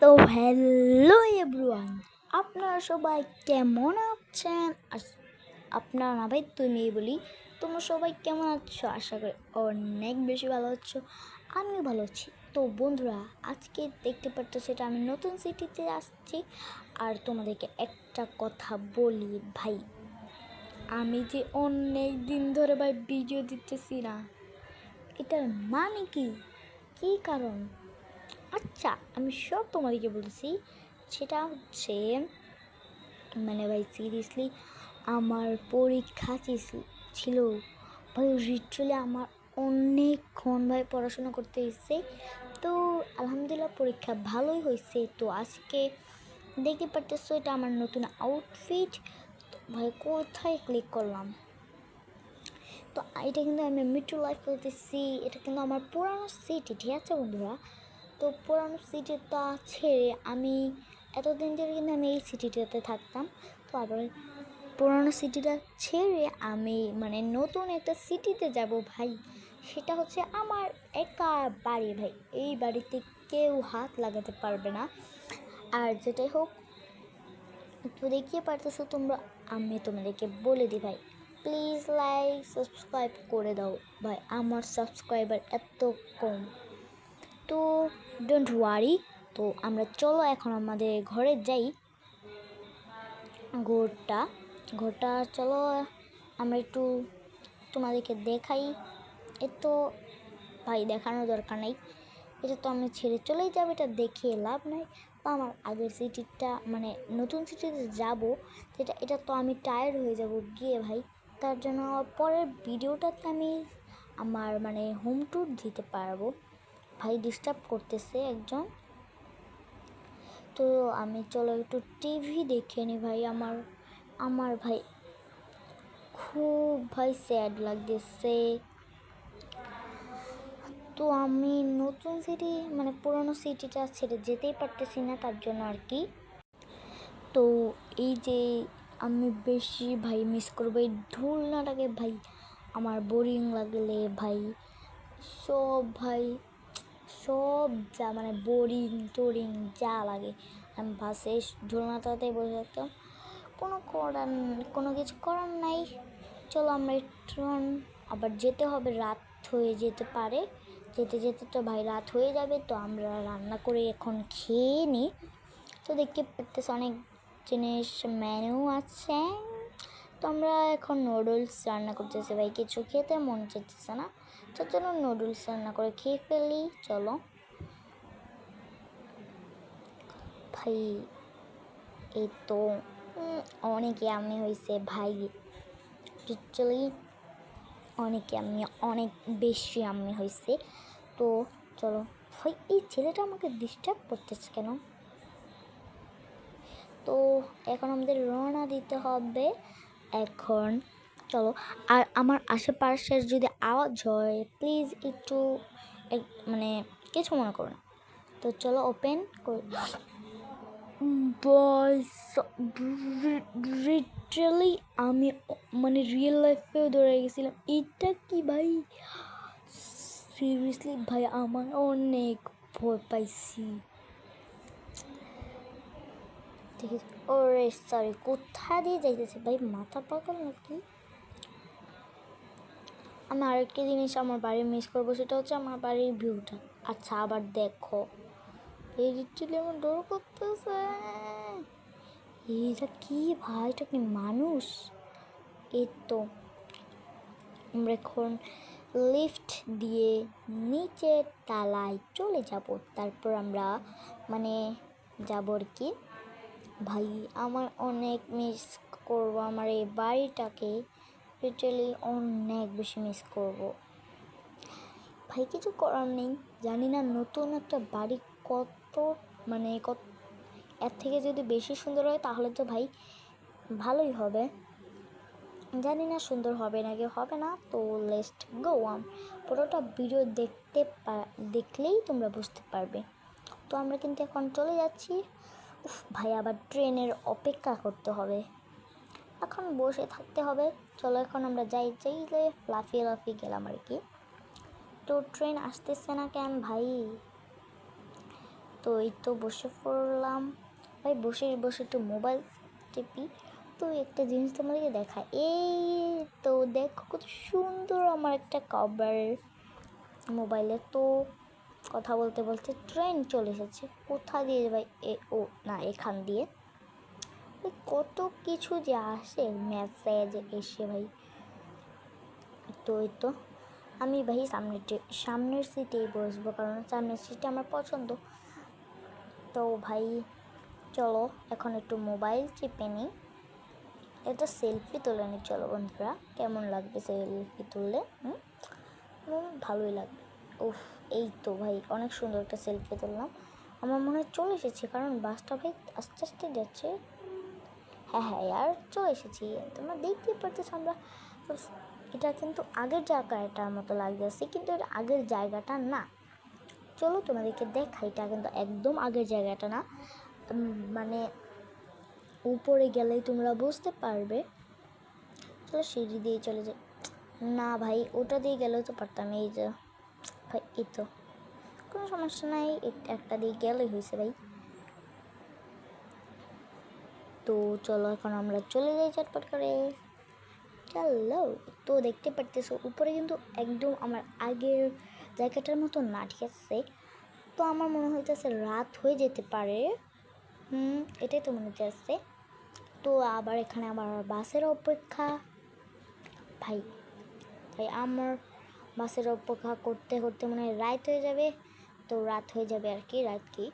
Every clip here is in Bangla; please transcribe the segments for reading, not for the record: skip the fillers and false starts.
তো হ্যালো এভরিওয়ান, আপনারা সবাই কেমন আছেন? আপনারা না ভাই তুমি বলি, তোমরা সবাই কেমন আছো? আশা করি অনেক বেশি ভালো আছো। আমিও ভালো আছি। তো বন্ধুরা, আজকে দেখতে পাচ্ছ সেটা আমি নতুন সিটিতে আসছি। আর তোমাদেরকে একটা কথা বলি ভাই, আমি যে অনেক দিন ধরে ভাই ভিডিও দিতেছি না, এটার মানে কি কারণ? আচ্ছা, আমি সব তোমাদেরকে বলছি। সেটা হচ্ছে মানে ভাই সিরিয়াসলি আমার পরীক্ষা ছিল ভাই। লিটারালি আমার অনেকক্ষণ ভাই পড়াশোনা করতে এসেছে। তো আলহামদুলিল্লাহ পরীক্ষা ভালোই হয়েছে। তো আজকে দেখতে পারতেছো এটা আমার নতুন আউটফিট। ভাই কোথায় ক্লিক করলাম? তো এটা কিন্তু আমি মিট্রো লাইফ করতেছি। এটা কিন্তু আমার পুরানো সিটি, ঠিক আছে বন্ধুরা? তো পুরানো সিটিটা ছেড়ে আমি এতদিন ধরে কিন্তু আমি এই সিটিটাতে থাকতাম। তো আবার পুরানো সিটিটা ছেড়ে আমি মানে নতুন একটা সিটিতে যাব ভাই। সেটা হচ্ছে আমার একা বাড়ি ভাই। এই বাড়িতে কেউ হাত লাগাতে পারবে না। আর যেটাই হোক, তো দেখিয়ে পারতেছো তোমরা, আমি তোমাদেরকে বলে দিই ভাই, প্লিজ লাইক সাবস্ক্রাইব করে দাও ভাই। আমার সাবস্ক্রাইবার এত কম। তো ডোন্ট ওয়ারি। তো আমরা চলো এখন আমাদের ঘরে যাই। ঘরটা চলো আমরা একটু তোমাদেরকে দেখাই। এ তো ভাই দেখানোর দরকার নেই, এটা তো আমি ছেড়ে চলেই যাবো, এটা দেখিয়ে লাভ নাই। তো আমার আগের সিটিটা মানে নতুন সিটিতে যাব, এটা তো আমি টায়ার্ড হয়ে যাব গিয়ে ভাই। তার জন্য পরের ভিডিওটাতে আমি আমার মানে হোম ট্যুর দিতে পারবো। ভাই ডিস্টার্ব করতেছে একজন। তো আমি চলো একটু টিভি দেখে নি ভাই। আমার ভাই খুব ভাই স্যাড লাগতেছে। তো আমি নতুন সিটি মানে পুরনো সিটিটা ছেড়ে যেতেই পারতেছি না, তার জন্য আর কি। তো এই যে আমি বেশি ভাই মিস করবো এই ধুলনাটাকে ভাই। আমার বোরিং লাগলে ভাই সব যা মানে টোরিং যা লাগে, আমি বাসে ঝুলনাটাতে বসে থাকতাম। কোনো কিছু করার নাই। চলো আমরা একটু আবার যেতে হবে, রাত হয়ে যেতে পারে। যেতে যেতে তো ভাই রাত হয়ে যাবে। তো আমরা রান্না করে এখন খেয়ে নিই। তো দেখতে পারতেছি অনেক জিনিস মেনু আছে। তো আমরা এখন নুডলস রান্না করতেছি ভাই, কিছু খেতে মন চাইতেছে না। তো চলো নুডলস রান্না করে খেয়ে ফেলি। চলো ভাই, এই তো অনেক ইয়াম্মি হয়েছে ভাই। লিটারালি অনেক বেশি ইয়াম্মি হয়েছে। তো চলো ভাই, এই ছেলেটা আমাকে ডিস্টার্ব করতেছে কেন? তো এখন আমাদের রওনা দিতে হবে এখন। চলো, আর আমার আশেপাশের যদি আওয়াজ হয় প্লিজ একটু মানে কিছু মনে করো না। তো চলো ওপেন করি। লিটারালি আমি মানে রিয়েল লাইফেও দৌড়ে গেছিলাম। এটা কি ভাই? সিরিয়াসলি ভাই আমার অনেক ভয় পাইছি। ঠিক আছে, ওরে সরি, কোথা দিয়ে যাইতেছে ভাই? মাথা পাগল নাকি? আমি আরেকটা জিনিস আমার বাড়ি মিস করবো, সেটা হচ্ছে আমার বাড়ির ভিউটা। আচ্ছা আবার দেখো, এই লিটারালি আমার ডর করতেছে। এটা কি ভাই? এটা কি মানুষ? এই তো আমরা এখন লিফট দিয়ে নিচের তলায় চলে যাব। তারপর আমরা মানে যাব আর কি। ভাই আমার অনেক মিস করবো আমার এই বাড়িটাকে। লিটারালি অনেক বেশি মিস করব ভাই। কিছু করার নেই। জানি না নতুন একটা বাড়ি কত মানে কত এর থেকে যদি বেশি সুন্দর হয় তাহলে তো ভাই ভালোই হবে। জানি না সুন্দর হবে নাকি হবে না। তো লেটস গো। পুরোটা ভিডিও দেখলেই তোমরা বুঝতে পারবে। তো আমরা কিন্তু এখন চলে যাচ্ছি। ভাই আবার ট্রেনের অপেক্ষা করতে হবে, এখন বসে থাকতে হবে। চলো এখন আমরা যাই যে লাফিয়ে গেলাম আর কি। তো ট্রেন আসতেছে না কেন ভাই? তো এই তো বসে পড়লাম ভাই, বসে বসে একটু মোবাইল টিপি। তো একটা জিনিস তোমাদেরকে দেখায়, এই তো দেখো কত সুন্দর আমার একটা কভার মোবাইলে। তো কথা বলতে বলতে ট্রেন চলে এসেছে, কোথা দিয়ে ভাই, ও না এখান দিয়ে। কত কিছু যে আসে মেসেজ এসে ভাই। তো এই তো আমি ভাই সামনের সিটেই বসবো, কারণ সামনের সিটে আমার পছন্দ। তো ভাই চলো এখন একটু মোবাইল চিপে নিই, একটা সেলফি তুলে নিই। চলো বন্ধুরা, কেমন লাগবে সেলফি তুললে? ভালোই লাগবে। উফ, এই তো ভাই অনেক সুন্দর একটা সেলফি তুললাম। আমার মনে হয় চলে এসেছি, কারণ বাসটা ভাই আস্তে আস্তে যাচ্ছে। হ্যাঁ হ্যাঁ আর চলে এসেছি, তোমরা দেখতেই পারতেছ। আমরা এটা কিন্তু আগের জায়গাটার মতো লাগতেছে, কিন্তু এটা আগের জায়গাটা না। চলো তোমাদেরকে দেখাই, এটা কিন্তু একদম আগের জায়গাটা না। মানে উপরে গেলেই তোমরা বুঝতে পারবে। চলো সিঁড়ি দিয়ে চলে যাই। না ভাই ওটা দিয়ে গেলেও তো পারতাম, এই যে ভাই এই তো কোনো সমস্যা নাই, একটা দিয়ে গেলেই হয়েছে ভাই। তো চলো এখন আমরা চলে যাই চটপট করে। চলো, তো দেখতে পারতেছো উপরে কিন্তু একদম আমার আগের জায়গাটার মতো না, ঠিক আছে? তো আমার মনে হইতেছে রাত হয়ে যেতে পারে। এটাই তো মনে হচ্ছে। তো আবার এখানে আমার বাসের অপেক্ষা ভাই। ভাই আমার বাসের অপেক্ষা করতে করতে মনে হয় রাত হয়ে যাবে। তো রাত হয়ে যাবে আর কি, রাত কি।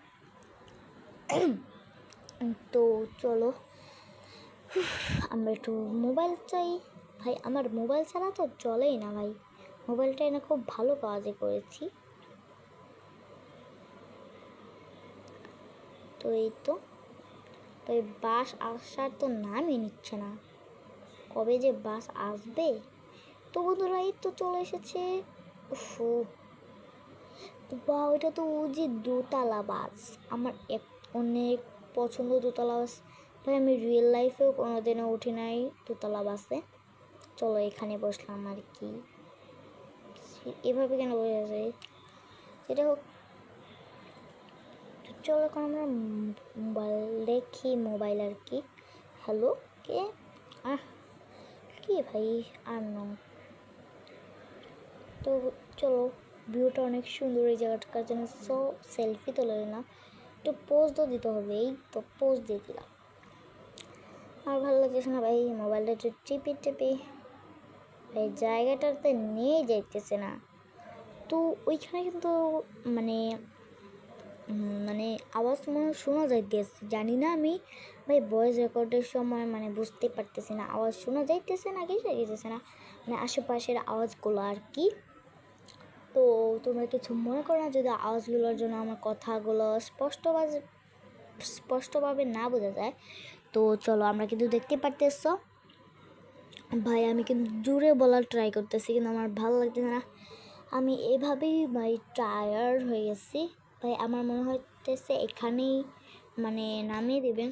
তো চলো আমরা একটু মোবাইল চাই ভাই, আমার মোবাইল ছাড়া তো চলেই না ভাই। মোবাইলটা এনে খুব ভালো কাজে করেছি। তো এই তো এই বাস আসার তো নামই নিচ্ছে না, কবে যে বাস আসবে। তো বন্ধুরা এই তো চলে এসেছে। বা ওইটা তো ও যে দোতলা বাস, আমার অনেক পছন্দ দোতলা বাস ভাই। আমি রিয়েল লাইফেও কোনোদিনও উঠি নাই দোতলা বাসে। চলো এখানে বসলাম আর কি, এভাবে কেন বোঝা যায় সেটা হোক। চলো এখন আমরা মোবাইল দেখি, মোবাইল আর কি। হ্যালো কে? কি ভাই আর ন। তো চলো, ভিউটা অনেক সুন্দর এই জায়গাটার জন্য সেলফি তুলে নিলাম। একটু পোজ তো দিতে হবে, এই তো পোজ দিয়ে দিলাম। আর ভালো লাগতেছে না ভাই, মোবাইলটা একটু টিপে টিপে ভাই জায়গাটাতে নিয়ে যাইতেছে না। তো ওইখানে কিন্তু মানে মানে আওয়াজ মনে শোনা যাইতেছে, জানি না আমি ভাই ভয়েস রেকর্ডের সময় মানে বুঝতে পারতেছি না আওয়াজ শোনা যাইতেছে না কি যাইতেছে না, মানে আশেপাশের আওয়াজগুলো আর কি। তো তোমরা কিছু মনে করো না যদি আওয়াজগুলোর জন্য আমার কথাগুলো স্পষ্টভাবে না বোঝা যায়। তো চলো আমরা কিন্তু দেখতে পারতেছ ভাই, আমি কিন্তু জোরে বলার ট্রাই করতেছি কিন্তু আমার ভালো লাগতেছে না। আমি এভাবেই ভাই টায়ার্ড হয়ে গেছি ভাই। আমার মনে হইতেছে এখানেই মানে নামিয়ে দেবেন।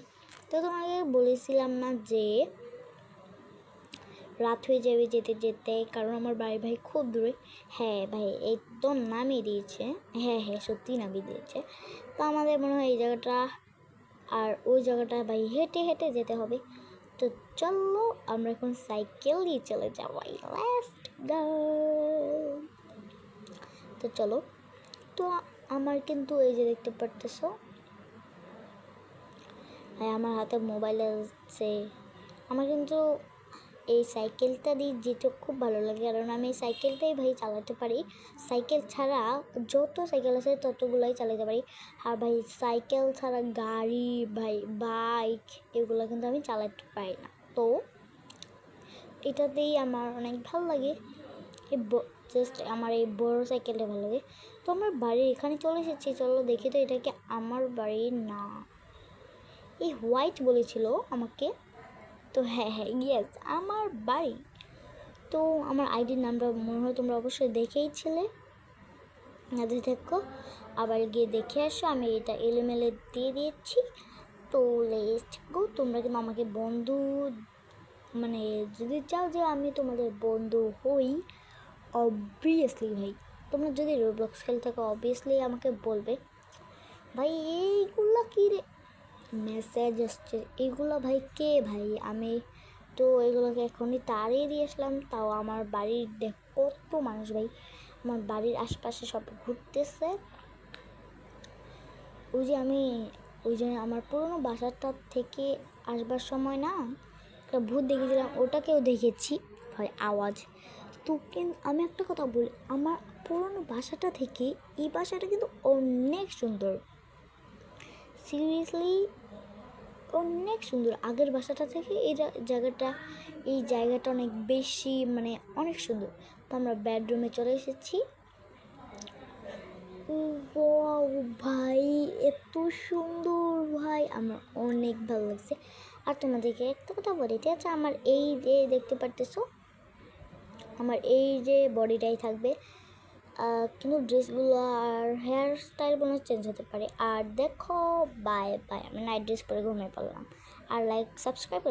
তো তোমাকে বলেছিলাম না যে রাত হয়ে যাবে যেতে যেতে, কারণ আমার বাড়ি ভাই খুব দূরে। হ্যাঁ ভাই একদম নামিয়ে দিয়েছে, হ্যাঁ হ্যাঁ সত্যি নামিয়ে দিয়েছে। তো আমাদের মনে হয় এই জায়গাটা আর ওই জায়গাটা ভাই হেঁটে হেঁটে যেতে হবে। তো চলো আমরা এখন সাইকেল দিয়ে চলে যাই, লেটস গো। তো চলো, তো আমার কিন্তু এই যে দেখতে পারতেছ ভাই আমার হাতে মোবাইল আছে। আমার কিন্তু এই সাইকেলটা দিয়ে যেতে খুব ভালো লাগে, কারণ আমি এই সাইকেলটাই ভাই চালাতে পারি। সাইকেল ছাড়া যত সাইকেল আছে ততগুলোই চালাতে পারি। আর ভাই সাইকেল ছাড়া গাড়ি ভাই বাইক এগুলো কিন্তু আমি চালাতে পারি না। তো এটাতেই আমার অনেক ভালো লাগে, এই জাস্ট আমার এই বড় সাইকেলটা ভালো লাগে। তো আমার বাড়ির এখানে চলে এসেছি, চলো দেখি তো এটা কি আমার বাড়ি না। এই হোয়াইট বলেছিল আমাকে, তো হ্যাঁ হ্যাঁ ইয়েস আমার বাড়ি। তো আমার আইডির নামটা মনে হয় তোমরা অবশ্যই দেখেইছিলে, নাদের দেখো আবার গিয়ে দেখে আসো। আমি এটা এলোমেলে দিয়ে দিয়েছি। তো লেটস গো। তোমরা কিন্তু আমাকে বন্ধু মানে যদি চাও যে আমি তোমাদের বন্ধু হই, অবভিয়াসলি ভাই তোমরা যদি রোবলক্স খেলে থাকো অবভিয়াসলি আমাকে বলবে ভাই এইগুলা কি রে মেসেজ আসছে, এগুলো ভাই কে ভাই? আমি তো এগুলোকে এখনই তাড়িয়ে দিয়ে আসলাম, তাও আমার বাড়ির দেখ কত মানুষ ভাই, আমার বাড়ির আশপাশে সব ঘুরতেছে। ওই যে আমার পুরনো বাসাটা থেকে আসবার সময় না একটা ভূত দেখেছিলাম, ওটাকেও দেখেছি ভাই আওয়াজ। তো কিন্তু আমি একটা কথা বলি, আমার পুরনো বাসাটা থেকে এই বাসাটা কিন্তু অনেক সুন্দর, সিরিয়াসলি অনেক সুন্দর। আগের বাসাটা থেকে এই জায়গাটা অনেক বেশি মানে অনেক সুন্দর। তো আমরা বেডরুমে চলে এসেছি। ওয়াও ভাই, এত সুন্দর ভাই, আমার অনেক ভালো লাগছে। আর তোমাদেরকে একটা কথা বলি, ঠিক আছে? আমার এই যে দেখতে পারতেছো, আমার এই যে বডিটাই থাকবে, কিন্তু ড্রেসগুলো আর হেয়ার স্টাইলগুলো চেঞ্জ হতে পারে। আর দেখো, বাই বাই, আমি নাইট ড্রেস পরে ঘুমিয়ে পড়লাম। আর লাইক সাবস্ক্রাইব